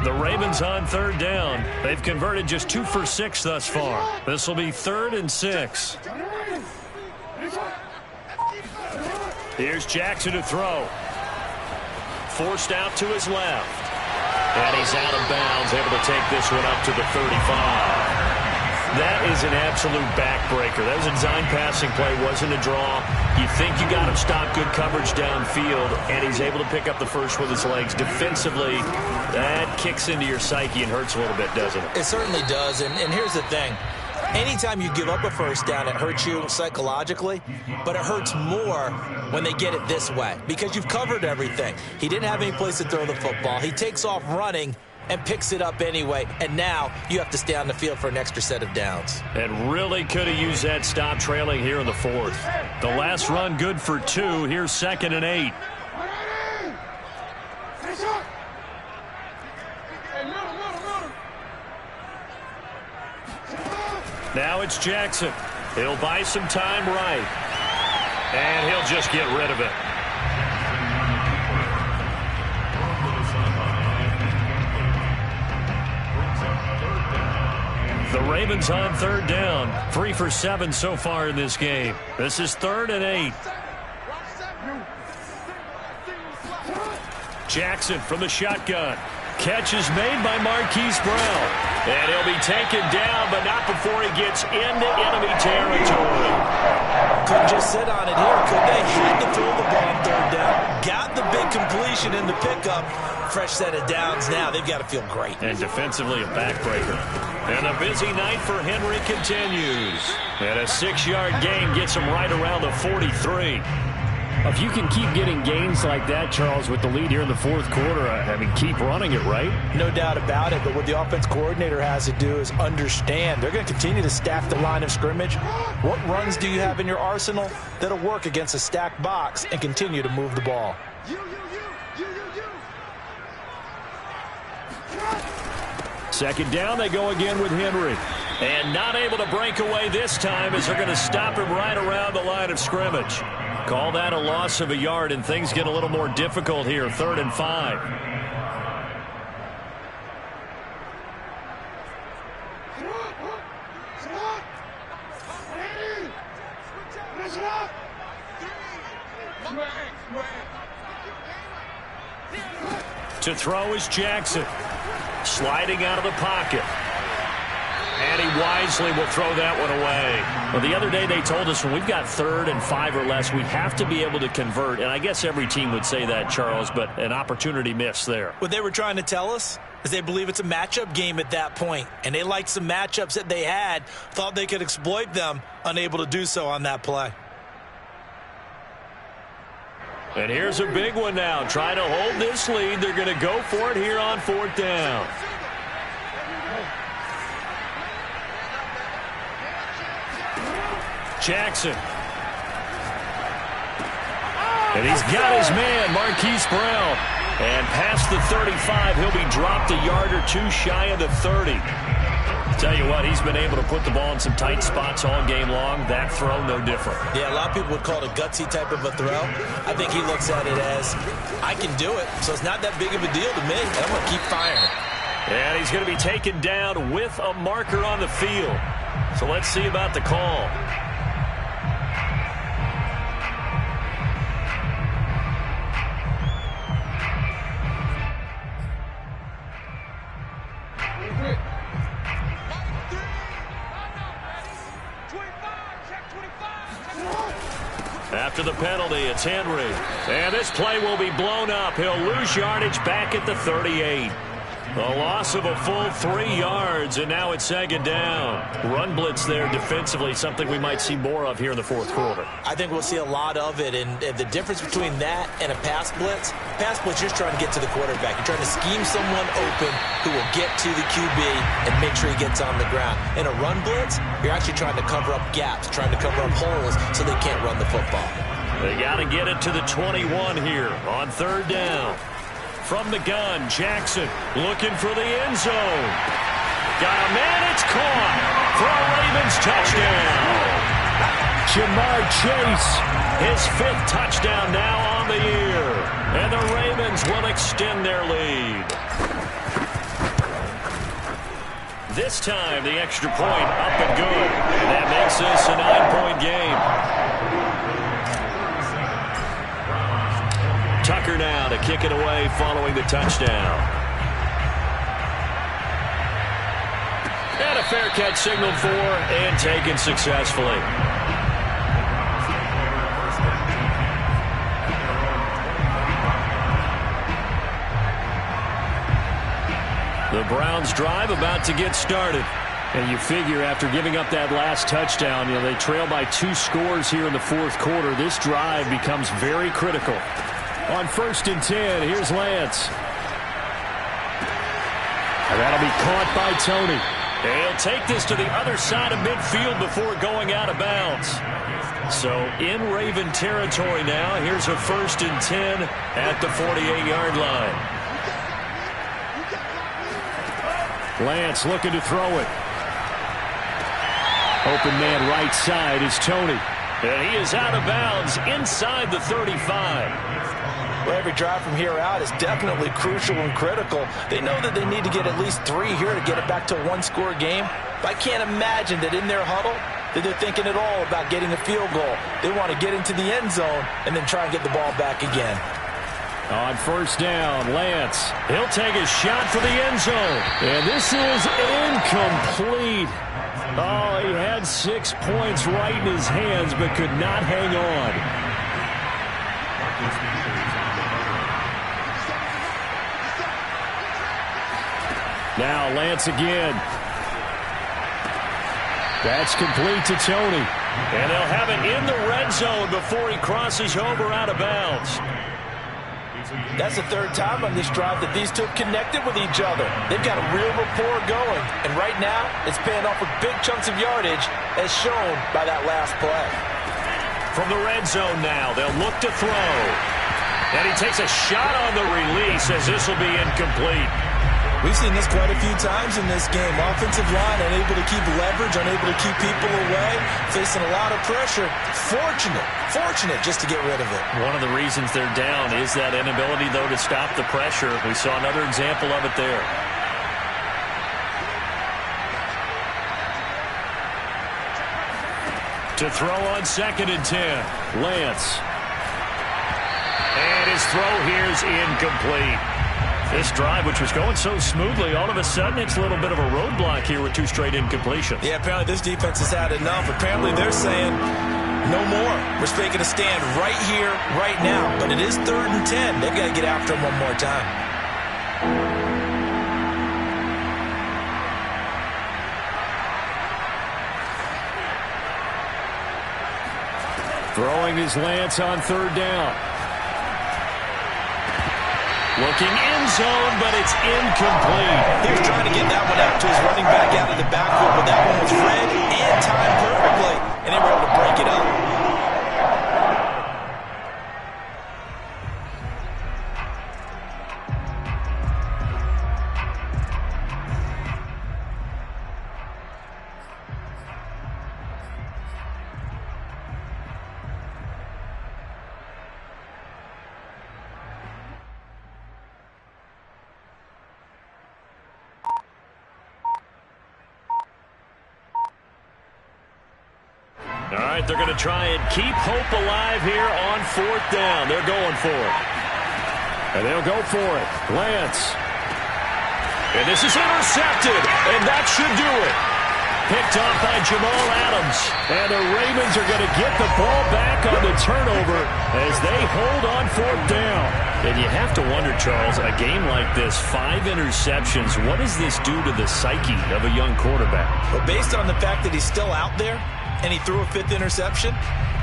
S1: The Ravens on 3rd down. They've converted just 2 for 6 thus far. This will be 3rd and 6. Here's Jackson to throw. Forced out to his left. And he's out of bounds, able to take this one up to the 35. That is an absolute backbreaker. That was a design passing play, wasn't a draw. You think you got him stopped, good coverage downfield, and he's able to pick up the first with his legs. Defensively, that kicks into your psyche and hurts a little bit, doesn't it?
S3: It certainly does, and here's the thing. Anytime you give up a first down, it hurts you psychologically, but it hurts more when they get it this way because you've covered everything. He didn't have any place to throw the football. He takes off running and picks it up anyway, and now you have to stay on the field for an extra set of downs.
S1: And really could have used that stop trailing here in the 4th. The last run good for 2. Here's 2nd and 8. Now it's Jackson. He'll buy some time right. And he'll just get rid of it. The Ravens on 3rd down. 3 for 7 so far in this game. This is 3rd and 8. Jackson from the shotgun. Catch is made by Marquise Brown. And he'll be taken down, but not before he gets into enemy territory.
S3: Couldn't just sit on it here, could they? Had to throw the ball on 3rd down. Got the big completion in the pickup. Fresh set of downs now. They've got to feel great.
S1: And defensively a backbreaker. And a busy night for Henry continues. And a 6-yard gain gets him right around the 43.
S2: If you can keep getting gains like that, Charles, with the lead here in the 4th quarter, I mean, keep running it, right?
S3: No doubt about it, but what the offense coordinator has to do is understand. They're going to continue to stack the line of scrimmage. What runs do you have in your arsenal that'll work against a stacked box and continue to move the ball?
S1: Second down, they go again with Henry. And not able to break away this time as they're going to stop him right around the line of scrimmage. Call that a loss of a yard, and things get a little more difficult here. 3rd and 5. To throw is Jackson. Sliding out of the pocket. And he wisely will throw that one away. Well, the other day they told us when we've got 3rd and 5 or less, we have to be able to convert. And I guess every team would say that, Charles, but an opportunity missed there.
S3: What they were trying to tell us is they believe it's a matchup game at that point. And they liked some matchups that they had, thought they could exploit them, unable to do so on that play.
S1: And here's a big one now. Trying to hold this lead. They're going to go for it here on 4th down. Jackson. And he's got his man, Marquise Brown. And past the 35, he'll be dropped a yard or 2 shy of the 30. Tell you what, he's been able to put the ball in some tight spots all game long. That throw, no different.
S3: Yeah, a lot of people would call it a gutsy type of a throw. I think he looks at it as, I can do it, so it's not that big of a deal to me, and I'm going to keep firing.
S1: And he's going to be taken down with a marker on the field. So let's see about the call. After the penalty, it's Henry. And this play will be blown up. He'll lose yardage back at the 38. A loss of a full 3 yards, and now it's second down. Run blitz there defensively, something we might see more of here in the fourth quarter.
S3: I think we'll see a lot of it, and the difference between that and a pass blitz, you're just trying to get to the quarterback. You're trying to scheme someone open who will get to the QB and make sure he gets on the ground. In a run blitz, you're actually trying to cover up gaps, trying to cover up holes so they can't run the football.
S1: They got to get it to the 21 here on third down. From the gun, Jackson looking for the end zone. Got a man, it's caught for a Ravens touchdown. Jamar Chase, his 5th touchdown now on the year. And the Ravens will extend their lead. This time, the extra point up and good. And that makes this a 9-point game. Tucker now to kick it away following the touchdown. And a fair catch signaled for and taken successfully. The Browns drive about to get started. And you figure after giving up that last touchdown, they trail by 2 scores here in the fourth quarter. This drive becomes very critical. On 1st and 10, here's Lance. And that'll be caught by Tony. And he'll take this to the other side of midfield before going out of bounds. So in Raven territory now, here's a 1st and 10 at the 48-yard line. Lance looking to throw it. Open man right side is Tony. And he is out of bounds inside the 35.
S5: Well, every drive from here out is definitely crucial and critical. They know that they need to get at least 3 here to get it back to a 1-score game. But I can't imagine that in their huddle that they're thinking at all about getting a field goal. They want to get into the end zone and then try and get the ball back again.
S1: On 1st down, Lance. He'll take a shot for the end zone. And this is incomplete. Oh, he had 6 points right in his hands but could not hang on. Now Lance again. That's complete to Tony. And they'll have it in the red zone before he crosses over out of bounds.
S5: That's the 3rd time on this drive that these two have connected with each other. They've got a real rapport going. And right now, it's paying off with big chunks of yardage as shown by that last play.
S1: From the red zone now, they'll look to throw. And he takes a shot on the release as this will be incomplete.
S3: We've seen this quite a few times in this game. Offensive line unable to keep leverage, unable to keep people away, facing a lot of pressure. Fortunate just to get rid of it.
S1: One of the reasons they're down is that inability, though, to stop the pressure. We saw another example of it there. To throw on 2nd and 10, Lance. And his throw here is incomplete. This drive, which was going so smoothly, all of a sudden it's a little bit of a roadblock here with 2 straight incompletions.
S3: Yeah, apparently this defense has had enough. Apparently they're saying no more. We're making a stand right here, right now. But it is 3rd and 10. They've got to get after him one more time.
S1: Throwing his Lance on 3rd down. Looking end zone, but it's incomplete.
S5: He was trying to get that one out to his running back out of the backfield, but that one was read and timed perfectly, and they were able to break it up.
S1: All right, they're going to try and keep hope alive here on 4th down. They're going for it. And they'll go for it. Lance. And this is intercepted, and that should do it. Picked off by Jamal Adams. And the Ravens are going to get the ball back on the the turnover as they hold on 4th down.
S2: And you have to wonder, Charles, a game like this, 5 interceptions, what does this do to the psyche of a young quarterback?
S3: Well, based on the fact that he's still out there and he threw a 5th interception,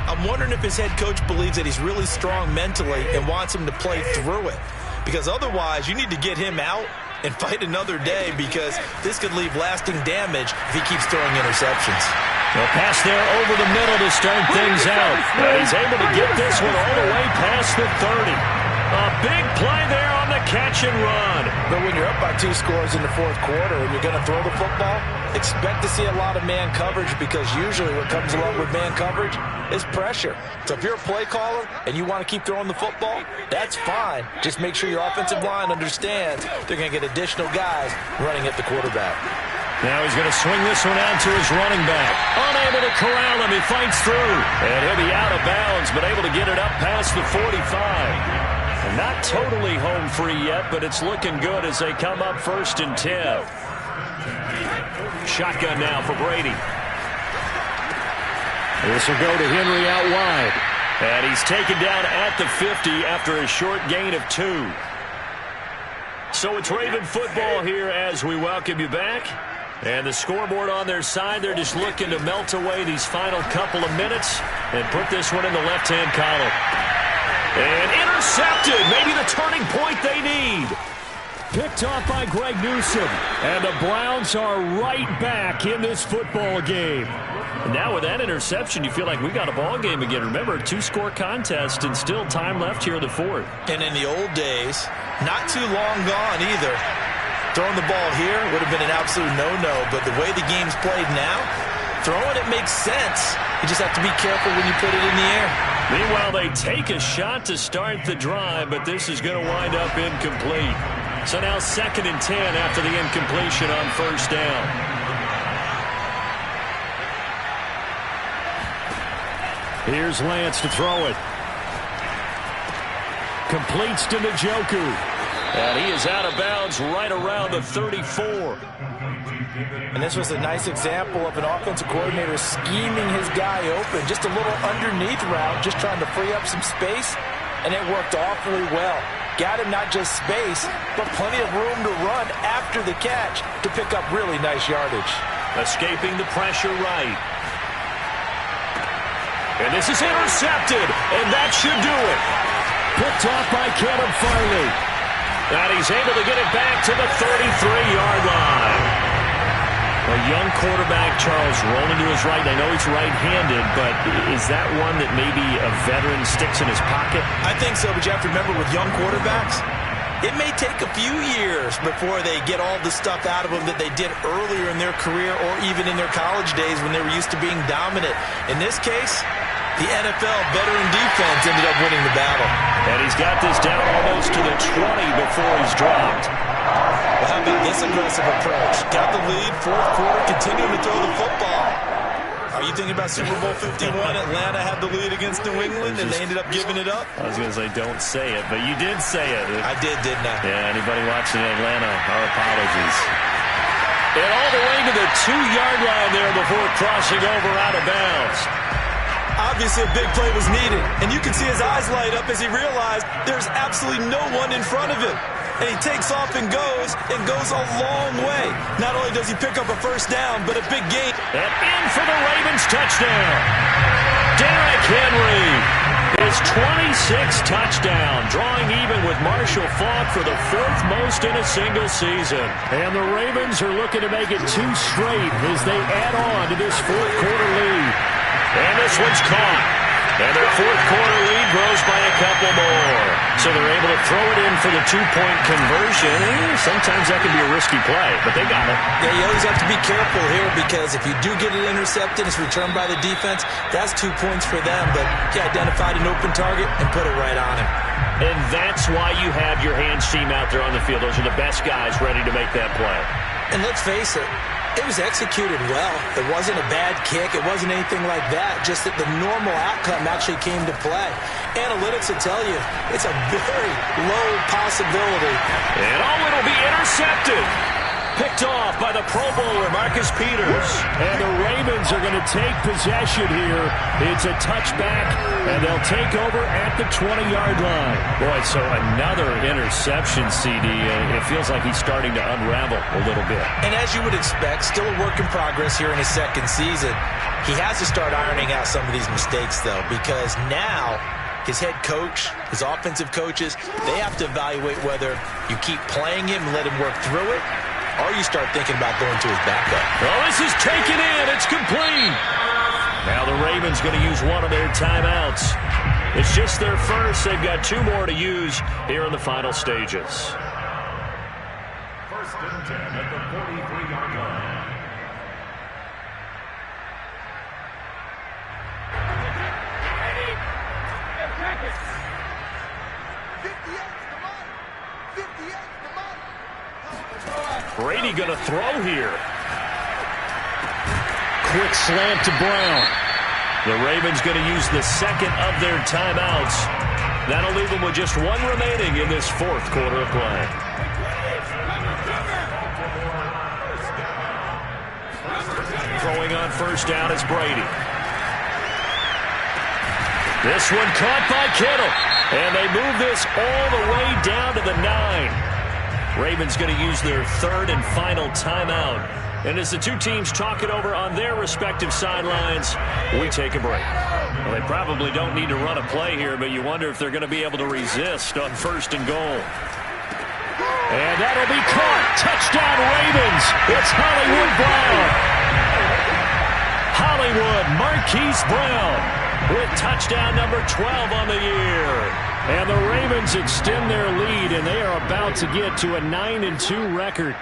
S3: I'm wondering if his head coach believes that he's really strong mentally and wants him to play through it. Because otherwise, you need to get him out and fight another day, because this could leave lasting damage if he keeps throwing interceptions.
S1: The pass there over the middle to start things out. And he's able to get this one all the way past the 30. A big play there on the catch and run.
S5: But when you're up by 2 scores in the 4th quarter and you're going to throw the football, expect to see a lot of man coverage, because usually what comes along with man coverage is pressure. So if you're a play caller and you want to keep throwing the football, that's fine. Just make sure your offensive line understands they're going to get additional guys running at the quarterback.
S1: Now he's going to swing this one out to his running back. Unable to corral him. He fights through. And he'll be out of bounds, but able to get it up past the 45. Not totally home free yet, but it's looking good as they come up 1st and 10. Shotgun now for Brady. This will go to Henry out wide. And he's taken down at the 50 after a short gain of 2. So it's Raven football here as we welcome you back. And the scoreboard on their side, they're just looking to melt away these final couple of minutes and put this one in the left-hand column. And intercepted, maybe the turning point they need. Picked off by Greg Newsome. And the Browns are right back in this football game. And now with that interception, you feel like we got a ball game again. Remember, a 2-score contest and still time left here in the 4th.
S3: And in the old days, not too long gone either, throwing the ball here would have been an absolute no-no. But the way the game's played now, throwing it makes sense. You just have to be careful when you put it in the air.
S1: Meanwhile, they take a shot to start the drive, but this is going to wind up incomplete. So now 2nd and 10 after the incompletion on 1st down. Here's Lance to throw it. Completes to Njoku. And he is out of bounds right around the 34.
S5: And this was a nice example of an offensive coordinator scheming his guy open. Just a little underneath route, just trying to free up some space, and it worked awfully well. Got him not just space, but plenty of room to run after the catch to pick up really nice yardage.
S1: Escaping the pressure right. And this is intercepted, and that should do it. Picked off by Caleb Farley. And he's able to get it back to the 33-yard line. A young quarterback, Charles, rolling to his right. I know he's right-handed, but is that one that maybe a veteran sticks in his pocket?
S3: I think so, but you have to remember with young quarterbacks, it may take a few years before they get all the stuff out of them that they did earlier in their career or even in their college days when they were used to being dominant. In this case, the NFL veteran defense ended up winning the battle.
S1: And he's got this down almost to the 20 before he's dropped.
S3: Well, how about this aggressive approach? Got the lead, 4th quarter, continuing to throw the football. Are you thinking about Super Bowl 51? Atlanta had the lead against New England, and they ended up giving it up?
S1: I was going to say, don't say it, but you did say it.
S3: I did, didn't I?
S1: Yeah, anybody watching Atlanta, our apologies. And all the way to the 2-yard line there before crossing over out of bounds.
S3: Obviously, a big play was needed, and you can see his eyes light up as he realized there's absolutely no one in front of him. And he takes off and goes a long way. Not only does he pick up a 1st down, but a big gain.
S1: And in for the Ravens touchdown. Derrick Henry, his 26th touchdown, drawing even with Marshall Faulk for the 4th most in a single season. And the Ravens are looking to make it 2 straight as they add on to this 4th quarter lead. And this one's caught. And their 4th quarter lead grows by a couple more. So they're able to throw it in for the 2-point conversion. Sometimes that can be a risky play, but they got it.
S3: Yeah, you always have to be careful here because if you do get it intercepted, it's returned by the defense. That's 2 points for them, but he identified an open target and put it right on him.
S1: And that's why you have your hands team out there on the field. Those are the best guys ready to make that play.
S3: And let's face it, it was executed well. It wasn't a bad kick. It wasn't anything like that. Just that the normal outcome actually came to play. Analytics will tell you it's a very low possibility.
S1: And it'll be intercepted. picked off by the Pro Bowler, Marcus Peters.
S2: And the Ravens are going to take possession here. It's a touchback, and they'll take over at the 20-yard line.
S1: Boy, so another interception, CD. It feels like he's starting to unravel a little bit.
S3: And as you would expect, still a work in progress here in his second season. He has to start ironing out some of these mistakes, though, because now his head coach, his offensive coaches, they have to evaluate whether you keep playing him and let him work through it, or you start thinking about going to his backup.
S1: Oh, this is taken in. It's complete. Now the Ravens going to use one of their timeouts. It's just their first. They've got 2 more to use here in the final stages.
S6: First and 10 at the 43-yard line.
S1: Brady going to throw here.
S2: Quick slant to Brown.
S1: The Ravens going to use the second of their timeouts. That'll leave them with just 1 remaining in this 4th quarter of play. Throwing on first down is Brady. This one caught by Kittle. And they move this all the way down to the 9. Ravens going to use their 3rd and final timeout. And as the 2 teams talk it over on their respective sidelines, we take a break. Well, they probably don't need to run a play here, but you wonder if they're going to be able to resist on 1st and goal.
S2: And that'll be caught. Touchdown, Ravens. It's Hollywood Brown.
S1: Hollywood Marquise Brown with touchdown number 12 on the year.
S2: And the Ravens extend their lead, and they are about to get to a 9-2 record.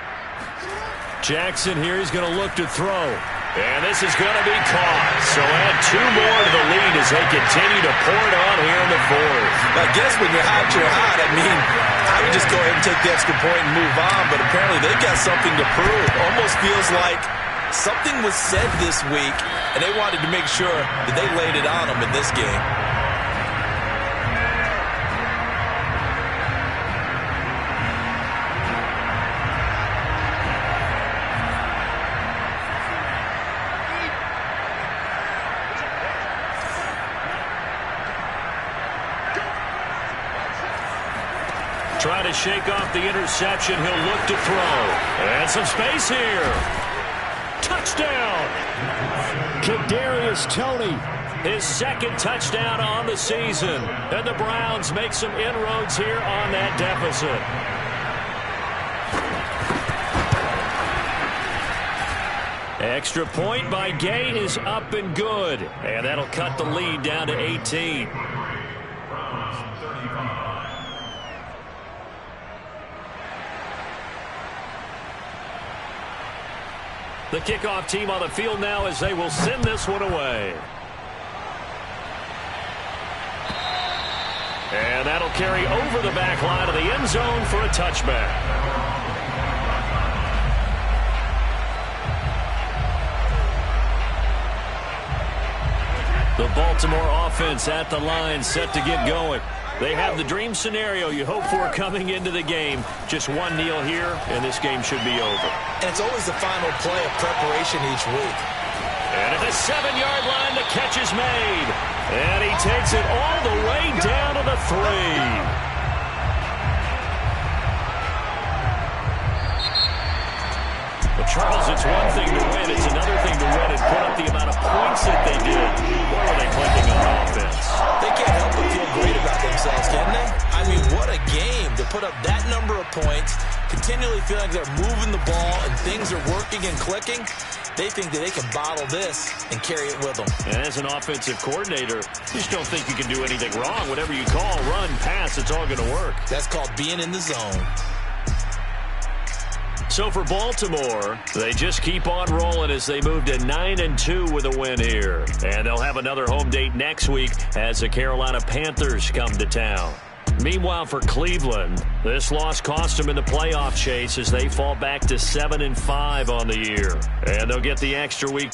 S1: Jackson here is going to look to throw. And this is going to be caught. So add 2 more to the lead as they continue to pour it on here in the 4th.
S3: I guess when you're hot, you're hot. I mean, I would just go ahead and take the extra point and move on, but apparently they've got something to prove. Almost feels like something was said this week, and they wanted to make sure that they laid it on them in this game.
S1: Trying to shake off the interception. He'll look to throw. And some space here. Touchdown!
S2: Kadarius Toney.
S1: His 2nd touchdown on the season. And the Browns make some inroads here on that deficit. Extra point by Gay is up and good. And that'll cut the lead down to 18. The kickoff team on the field now as they will send this one away. And that'll carry over the back line of the end zone for a touchback. The Baltimore offense at the line set to get going. They have the dream scenario you hope for coming into the game. Just 1 kneel here, and this game should be over.
S3: And it's always the final play of preparation each week.
S1: And at the 7-yard line, the catch is made. And he takes it all the way down to the 3. Well, Charles, it's one thing to win. It's another thing to win and put up the amount of points that they did. Boy, were they clicking on offense.
S3: They can't help but feel great about themselves, can they? I mean, what a game to put up that number of points, continually feeling like they're moving the ball and things are working and clicking. They think that they can bottle this and carry it with them.
S1: And as an offensive coordinator, you just don't think you can do anything wrong. Whatever you call, run, pass, it's all going to work.
S3: That's called being in the zone.
S1: So for Baltimore, they just keep on rolling as they move to 9-2 with a win here. And they'll have another home date next week as the Carolina Panthers come to town. Meanwhile, for Cleveland, this loss cost them in the playoff chase as they fall back to 7-5 on the year. And they'll get the extra week.